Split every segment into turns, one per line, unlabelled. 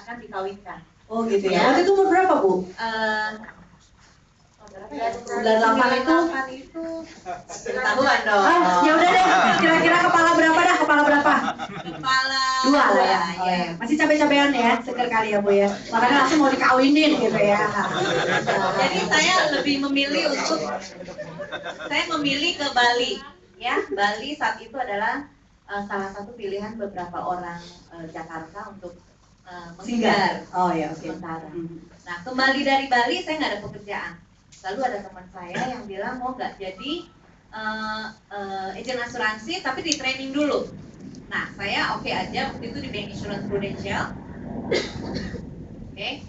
akan dikawinkan.
Oh gitu ya. Waktu itu umur berapa Bu?
Bulan 8 itu ketahuan dong.
Ya udah deh, kira-kira kepala berapa dah? Kepala berapa?
Kepala
2 lah ya.
Oh, ya.
Masih cabe-cabean ya, seger kali ya Bu ya. Makanya langsung mau dikawinin gitu ya.
Jadi saya lebih memilih ke Bali. Ya, Bali saat itu adalah salah satu pilihan beberapa orang Jakarta untuk
singgah. Oh ya, oke.
Sementara. Nah, kembali dari Bali saya nggak ada pekerjaan. Lalu ada teman saya yang bilang mau nggak jadi agen asuransi tapi di training dulu. Nah, saya oke aja waktu itu di Bank Insurance Prudential. Oke.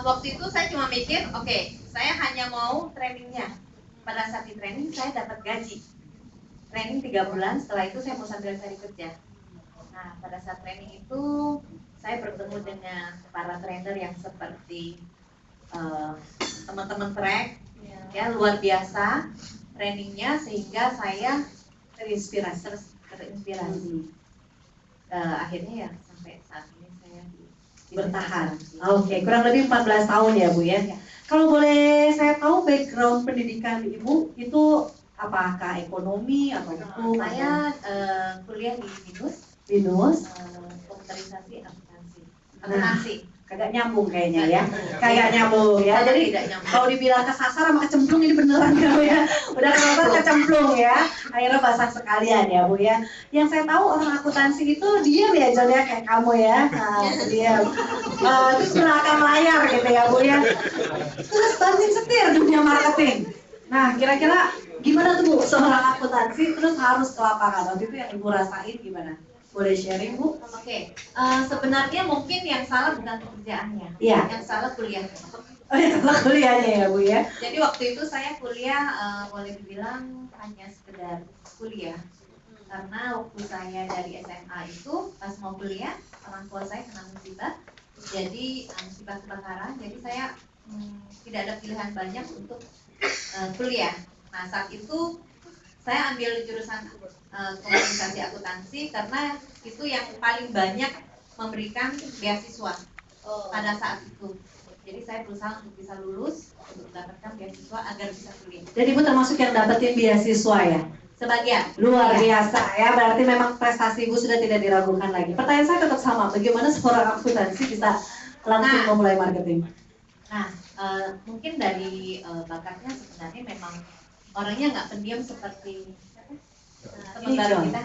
Waktu itu saya cuma mikir, oke, saya hanya mau trainingnya. Pada saat di training saya dapat gaji. Training 3 bulan, setelah itu saya mau sambil cari kerja. Nah, pada saat training itu saya bertemu dengan para trainer yang seperti teman-teman track, ya luar biasa trainingnya sehingga saya terinspirasi. Akhirnya ya sampai saat ini saya
bertahan. Oke, kurang lebih 14 tahun ya Bu ya. Kalau boleh saya tahu background pendidikan Ibu itu apakah ekonomi atau hukum?
Saya kuliah di
BINUS,
komputerisasi akuntansi.
Nah, kagak nyambung kayaknya ya. Kayak nyambung ya. Jadi kalau dibilang kesasar sama kecemplung ini beneran ya Bu ya. Udah kelihatan kecemplung ya. Akhirnya basah sekalian ya Bu ya. Yang saya tahu orang akuntansi itu diam ya John ya kayak kamu ya. Nah, diam. Terus belakang layar gitu ya Bu ya. Terus banting setir dunia marketing. Nah, kira-kira gimana tuh Bu seorang akuntansi terus harus ke lapangan? Waktu itu yang Ibu rasain gimana? Boleh sharing Bu?
Oke. Sebenarnya mungkin yang salah bukan pekerjaannya, yang salah kuliahnya.
Oh ya, salah kuliahnya ya Bu ya.
Jadi waktu itu saya kuliah boleh dibilang hanya sekedar kuliah. Karena waktu saya dari SMA itu pas mau kuliah orang tua saya kena musibah, jadi musibah kebakaran. Jadi saya tidak ada pilihan banyak untuk kuliah. Nah saat itu saya ambil jurusan komunikasi akuntansi karena itu yang paling banyak memberikan beasiswa pada saat itu. Jadi saya berusaha untuk bisa lulus untuk mendapatkan beasiswa agar bisa kuliah.
Jadi Ibu termasuk yang dapetin beasiswa ya?
Sebagian.
Luar biasa ya, berarti memang prestasi Ibu sudah tidak diragukan lagi. Pertanyaan saya tetap sama, bagaimana seorang akuntansi bisa langsung memulai marketing?
Nah, mungkin dari bakatnya sebenarnya memang orangnya nggak pendiam seperti teman baru kita.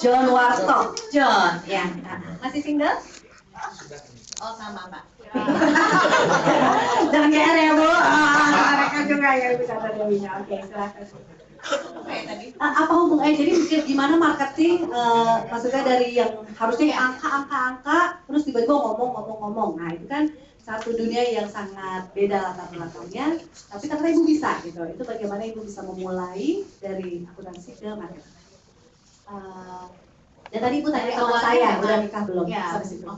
John Warto.
John, ya. Masih single? Oh sama Mbak.
Jangan GR ya Bu. Mereka juga ya bisa terjadinya. Oke, silakan. Apa hubungannya? Jadi gimana marketing? Maksudnya dari yang harusnya angka, terus tiba-tiba ngomong. Nah itu kan satu dunia yang sangat beda latar belakangnya, tapi ternyata Ibu bisa gitu. Itu bagaimana Ibu bisa memulai dari akuntansi ke marketing? Dan tadi Ibu tanya sama saya, udah nikah belum?
Ya.
Sampai situ.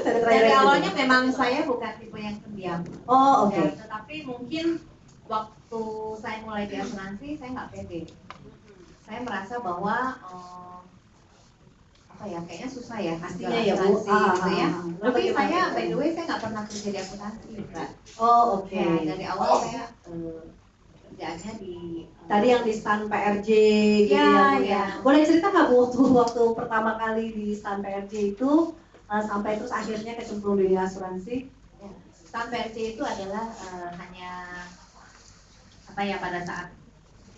Dari awalnya memang saya bukan tipe yang pendiam.
Oh oke.
Ya, tetapi mungkin waktu saya mulai di asuransi, saya nggak pede. Saya merasa bahwa kayaknya susah ya pastinya ya Bu gitu ya. Tapi saya by the way saya nggak pernah kerja di akuntansi Mbak.
Oh oke.
Ya, dari awal saya kerjaannya di
tadi yang di stand PRJ gitu
ya.
Boleh cerita nggak Bu waktu pertama kali di stand PRJ itu sampai terus akhirnya kecemplung di asuransi?
Ya. Stand PRJ itu adalah hanya pada saat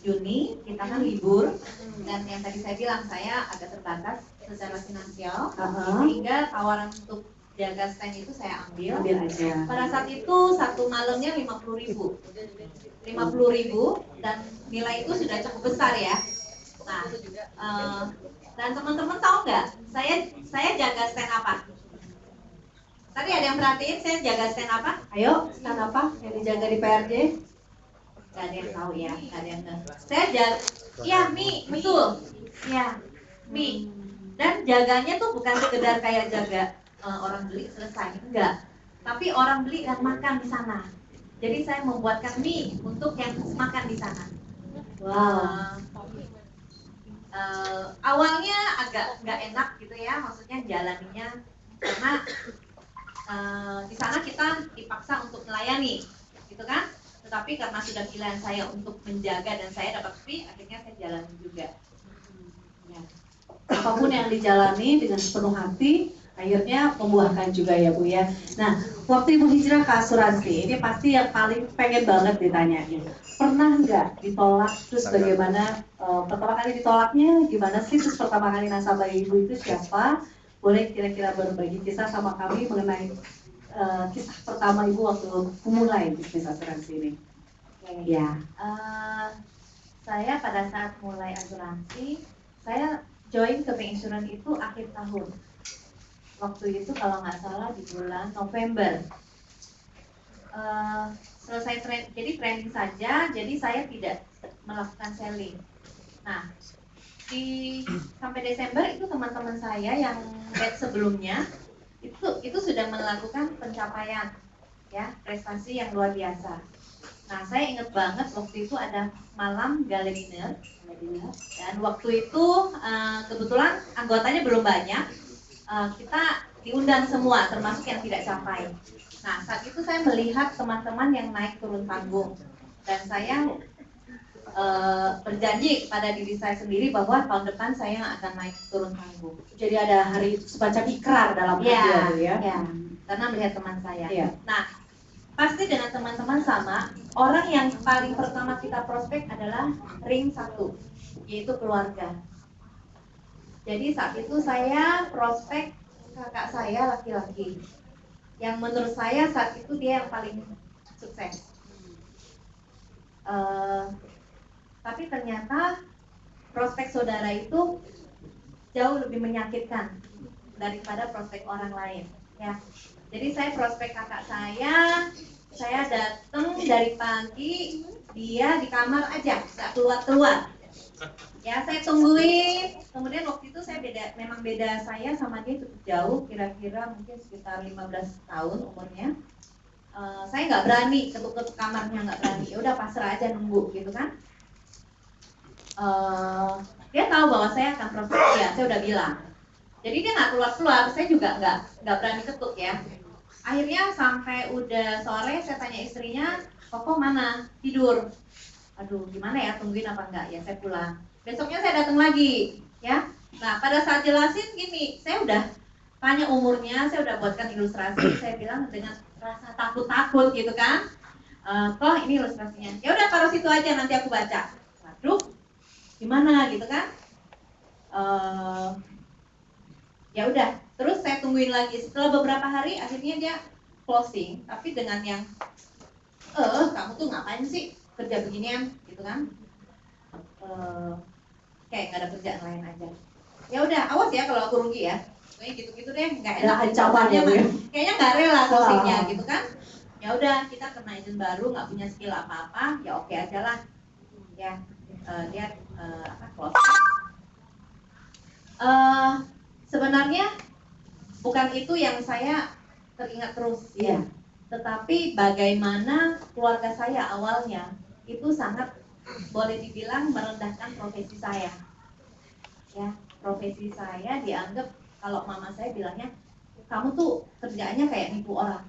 Juni kita kan libur dan yang tadi saya bilang saya agak terbatas secara finansial sehingga tawaran untuk jaga stand itu saya ambil aja. Pada saat itu satu malamnya 50.000 dan nilai itu sudah cukup besar ya. Nah dan teman-teman tahu nggak saya jaga stand apa? Tadi ada yang perhatiin saya jaga stand apa?
Ayo, stand apa yang dijaga di PRJ?
Gak ada yang tahu ya, gak ada yang tahu. Saya jaga, ya mie, betul, ya mie. Dan jaganya tuh bukan sekedar kayak jaga orang beli selesai, enggak. Tapi orang beli dan makan di sana. Jadi saya membuatkan mie untuk yang makan di sana.
Wow.
Awalnya agak nggak enak gitu ya, maksudnya jalaninya karena di sana kita dipaksa untuk melayani, gitu kan? Tetapi karena sudah pilihan saya untuk menjaga dan saya dapat fee, akhirnya saya jalani juga.
Ya. Apapun yang dijalani dengan sepenuh hati, akhirnya membuahkan juga ya Bu ya. Nah, waktu Ibu hijrah ke asuransi, ini pasti yang paling pengen banget ditanyain. Pernah nggak ditolak? Terus bagaimana pertama kali ditolaknya? Gimana sih? Terus pertama kali nasabah Ibu itu siapa? Boleh kira-kira berbagi kisah sama kami mengenai kisah pertama Ibu waktu memulai bisnis asuransi ini.
Okay.
Ya.
Saya pada saat mulai asuransi, saya join ke bank insurance itu akhir tahun. Waktu itu kalau nggak salah di bulan November. Selesai jadi training saja, jadi saya tidak melakukan selling. Nah, sampai Desember itu teman-teman saya yang batch sebelumnya itu sudah melakukan pencapaian, ya, prestasi yang luar biasa. Nah, saya ingat banget waktu itu ada malam gala dinner, dan waktu itu kebetulan anggotanya belum banyak, kita diundang semua, termasuk yang tidak capai. Nah, saat itu saya melihat teman-teman yang naik turun panggung, dan saya berjanji kepada diri saya sendiri bahwa tahun depan saya akan naik turun panggung.
Jadi ada hari semacam ikrar dalam hati ya?
Ya, karena melihat teman saya.
Ya.
Nah, pasti dengan teman-teman sama, orang yang paling pertama kita prospek adalah ring 1, yaitu keluarga. Jadi saat itu saya prospek kakak saya laki-laki, yang menurut saya saat itu dia yang paling sukses. Tapi ternyata prospek saudara itu jauh lebih menyakitkan daripada prospek orang lain, ya. Jadi saya prospek kakak saya datang dari pagi, dia di kamar aja, nggak keluar-keluar. Ya, saya tungguin. Kemudian waktu itu saya memang beda saya sama dia cukup jauh, kira-kira mungkin sekitar 15 tahun umurnya. Saya nggak berani ketuk-ketuk kamarnya, nggak berani. Ya udah pasrah aja nunggu gitu kan. Dia tahu bahwa saya akan prospek dia, saya udah bilang. Jadi dia nggak keluar-keluar, saya juga nggak berani ketuk ya. Akhirnya sampai udah sore saya tanya istrinya, Koko mana? Tidur. Aduh, gimana ya, tungguin apa enggak? Ya saya pulang. Besoknya saya datang lagi, ya. Nah, pada saat jelasin gini, saya udah tanya umurnya, saya udah buatkan ilustrasi, saya bilang dengan rasa takut-takut gitu kan. Toh ini ilustrasinya. Ya udah taruh situ aja, nanti aku baca. Waduh, gimana gitu kan? Ya udah, terus saya tungguin lagi. Setelah beberapa hari, akhirnya dia closing, tapi dengan yang, kamu tuh ngapain sih kerja beginian, gitu kan? Kayak nggak ada kerjaan lain aja. Ya udah, awas ya kalau aku rugi ya. Kayak gitu-gitu deh, nggak enak.
Ancamannya,
kayaknya nggak rela closingnya, gitu kan? Ya udah, kita kena izin baru, nggak punya skill apa-apa, ya oke aja lah. Ya, dia closing. Sebenarnya bukan itu yang saya teringat terus, ya. Tetapi bagaimana keluarga saya awalnya itu sangat boleh dibilang merendahkan profesi saya. Ya, profesi saya dianggap, kalau mama saya bilangnya, kamu tuh kerjaannya kayak nipu orang.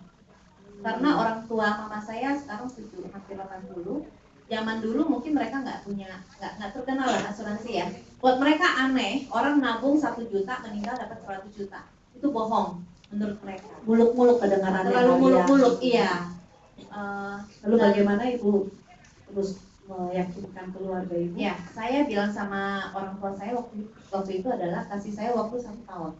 Karena orang tua mama saya sekarang sudah hampir 80. Zaman dulu mungkin mereka nggak terkenal lah asuransi ya. Buat mereka aneh, orang nabung 1 juta meninggal dapat 100 juta. Itu bohong menurut mereka.
Muluk-muluk kedengarannya.
Terlalu muluk-muluk, iya.
Lalu bagaimana Ibu terus meyakinkan keluarga Ibu?
Ya, saya bilang sama orang tua saya waktu itu adalah kasih saya waktu 1 tahun.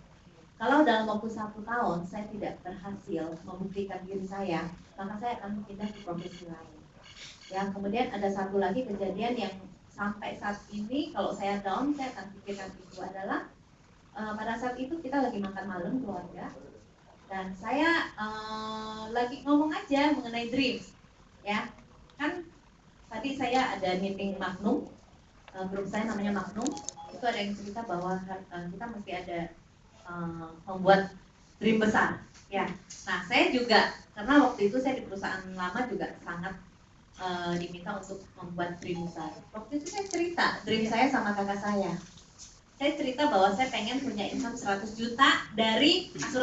Kalau dalam waktu 1 tahun saya tidak berhasil membuktikan diri saya, maka saya akan pindah ke profesi lain. Ya, kemudian ada satu lagi kejadian yang sampai saat ini kalau saya down, saya akan pikirkan itu adalah pada saat itu kita lagi makan malam keluarga, dan saya lagi ngomong aja mengenai dreams, ya kan tadi saya ada meeting Magnum, grup saya namanya Magnum, itu ada yang cerita bahwa kita mesti ada membuat dream besar, ya. Nah saya juga karena waktu itu saya di perusahaan lama juga sangat diminta untuk membuat dream besar. Waktu itu saya cerita dream saya sama kakak saya. Saya cerita bahwa saya pengen punya income 100 juta dari asuransi.